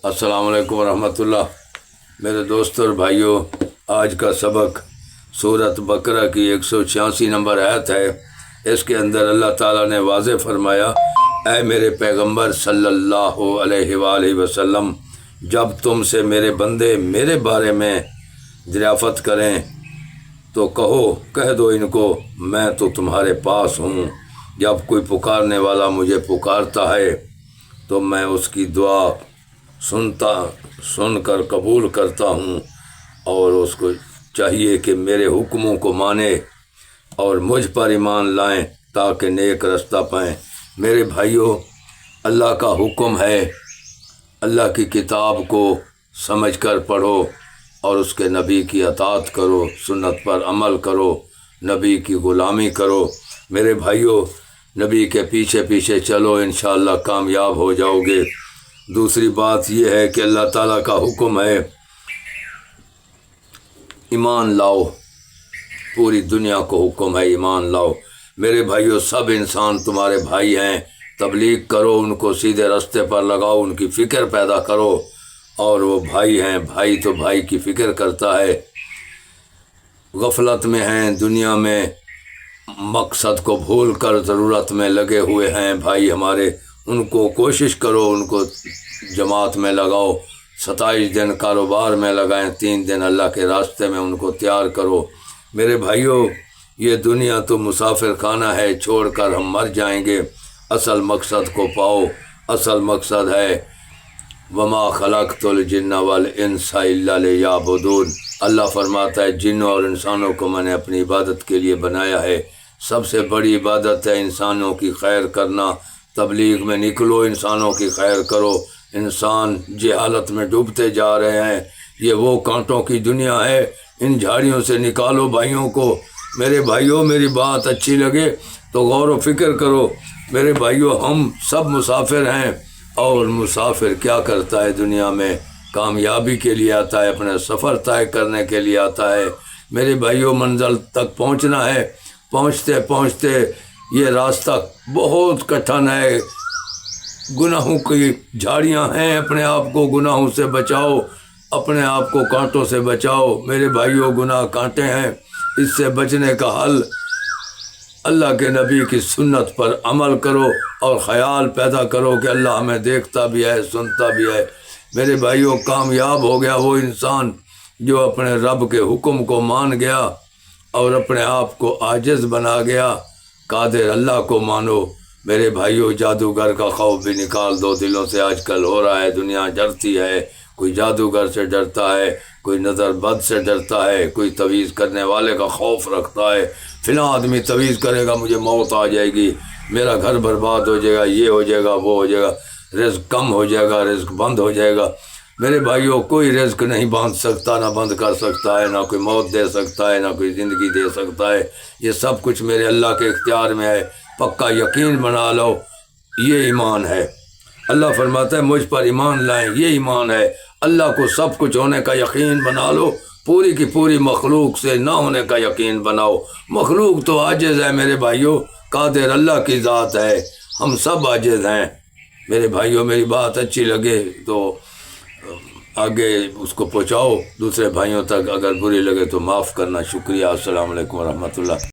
السلام علیکم ورحمۃ اللہ۔ میرے دوستوں اور بھائیوں، آج کا سبق سورۃ بقرہ کی 186 نمبر آیت ہے۔ اس کے اندر اللہ تعالیٰ نے واضح فرمایا، اے میرے پیغمبر صلی اللہ علیہ وآلہ وسلم، جب تم سے میرے بندے میرے بارے میں دریافت کریں تو کہہ دو ان کو، میں تو تمہارے پاس ہوں۔ جب کوئی پکارنے والا مجھے پکارتا ہے تو میں اس کی دعا سن کر قبول کرتا ہوں، اور اس کو چاہیے کہ میرے حکموں کو مانے اور مجھ پر ایمان لائیں تاکہ نیک رستہ پائیں۔ میرے بھائیوں، اللہ کا حکم ہے، اللہ کی کتاب کو سمجھ کر پڑھو اور اس کے نبی کی اطاعت کرو، سنت پر عمل کرو، نبی کی غلامی کرو۔ میرے بھائیوں، نبی کے پیچھے پیچھے چلو، انشاءاللہ کامیاب ہو جاؤ گے۔ دوسری بات یہ ہے کہ اللہ تعالیٰ کا حکم ہے ایمان لاؤ، پوری دنیا کو حکم ہے ایمان لاؤ۔ میرے بھائیوں، سب انسان تمہارے بھائی ہیں، تبلیغ کرو، ان کو سیدھے راستے پر لگاؤ، ان کی فکر پیدا کرو، اور وہ بھائی ہیں، بھائی تو بھائی کی فکر کرتا ہے۔ غفلت میں ہیں، دنیا میں مقصد کو بھول کر ضرورت میں لگے ہوئے ہیں بھائی ہمارے، ان کو کوشش کرو، ان کو جماعت میں لگاؤ، 27 دن کاروبار میں لگائیں، 3 دن اللہ کے راستے میں ان کو تیار کرو۔ میرے بھائیوں، یہ دنیا تو مسافر خانہ ہے، چھوڑ کر ہم مر جائیں گے۔ اصل مقصد کو پاؤ، اصل مقصد ہے وما خلقت الجن والانس الا لیعبدون۔ اللہ فرماتا ہے جنوں اور انسانوں کو میں نے اپنی عبادت کے لیے بنایا ہے۔ سب سے بڑی عبادت ہے انسانوں کی خیر کرنا۔ تبلیغ میں نکلو، انسانوں کی خیر کرو۔ انسان جہالت میں ڈوبتے جا رہے ہیں، یہ وہ کانٹوں کی دنیا ہے، ان جھاڑیوں سے نکالو بھائیوں کو۔ میرے بھائیوں، میری بات اچھی لگے تو غور و فکر کرو۔ میرے بھائیوں، ہم سب مسافر ہیں، اور مسافر کیا کرتا ہے دنیا میں؟ کامیابی کے لیے آتا ہے، اپنے سفر طے کرنے کے لیے آتا ہے۔ میرے بھائیوں، منزل تک پہنچنا ہے، پہنچتے پہنچتے یہ راستہ بہت کٹھن ہے، گناہوں کی جھاڑیاں ہیں، اپنے آپ کو گناہوں سے بچاؤ، اپنے آپ کو کانٹوں سے بچاؤ۔ میرے بھائیوں، گناہ کانٹے ہیں، اس سے بچنے کا حل اللہ کے نبی کی سنت پر عمل کرو، اور خیال پیدا کرو کہ اللہ ہمیں دیکھتا بھی ہے، سنتا بھی ہے۔ میرے بھائیوں، کامیاب ہو گیا وہ انسان جو اپنے رب کے حکم کو مان گیا اور اپنے آپ کو عاجز بنا گیا۔ قادر اللہ کو مانو۔ میرے بھائیوں، جادوگر کا خوف بھی نکال دو دلوں سے۔ آج کل ہو رہا ہے، دنیا ڈرتی ہے، کوئی جادوگر سے ڈرتا ہے، کوئی نظر بد سے ڈرتا ہے، کوئی تویز کرنے والے کا خوف رکھتا ہے۔ فلاں آدمی تویز کرے گا مجھے موت آ جائے گی، میرا گھر برباد ہو جائے گا، یہ ہو جائے گا، وہ ہو جائے گا، رزق کم ہو جائے گا، رزق بند ہو جائے گا۔ میرے بھائیوں، کوئی رزق نہیں باندھ سکتا، نہ بند کر سکتا ہے، نہ کوئی موت دے سکتا ہے، نہ کوئی زندگی دے سکتا ہے۔ یہ سب کچھ میرے اللہ کے اختیار میں ہے۔ پکا یقین بنا لو، یہ ایمان ہے۔ اللہ فرماتا ہے مجھ پر ایمان لائیں، یہ ایمان ہے۔ اللہ کو سب کچھ ہونے کا یقین بنا لو، پوری کی پوری مخلوق سے نہ ہونے کا یقین بناؤ۔ مخلوق تو عاجز ہے میرے بھائیوں، قادر اللہ کی ذات ہے، ہم سب عاجز ہیں۔ میرے بھائیوں، میری بات اچھی لگے تو آگے اس کو پہنچاؤ دوسرے بھائیوں تک، اگر بری لگے تو معاف کرنا۔ شکریہ۔ السلام علیکم ورحمۃ اللہ۔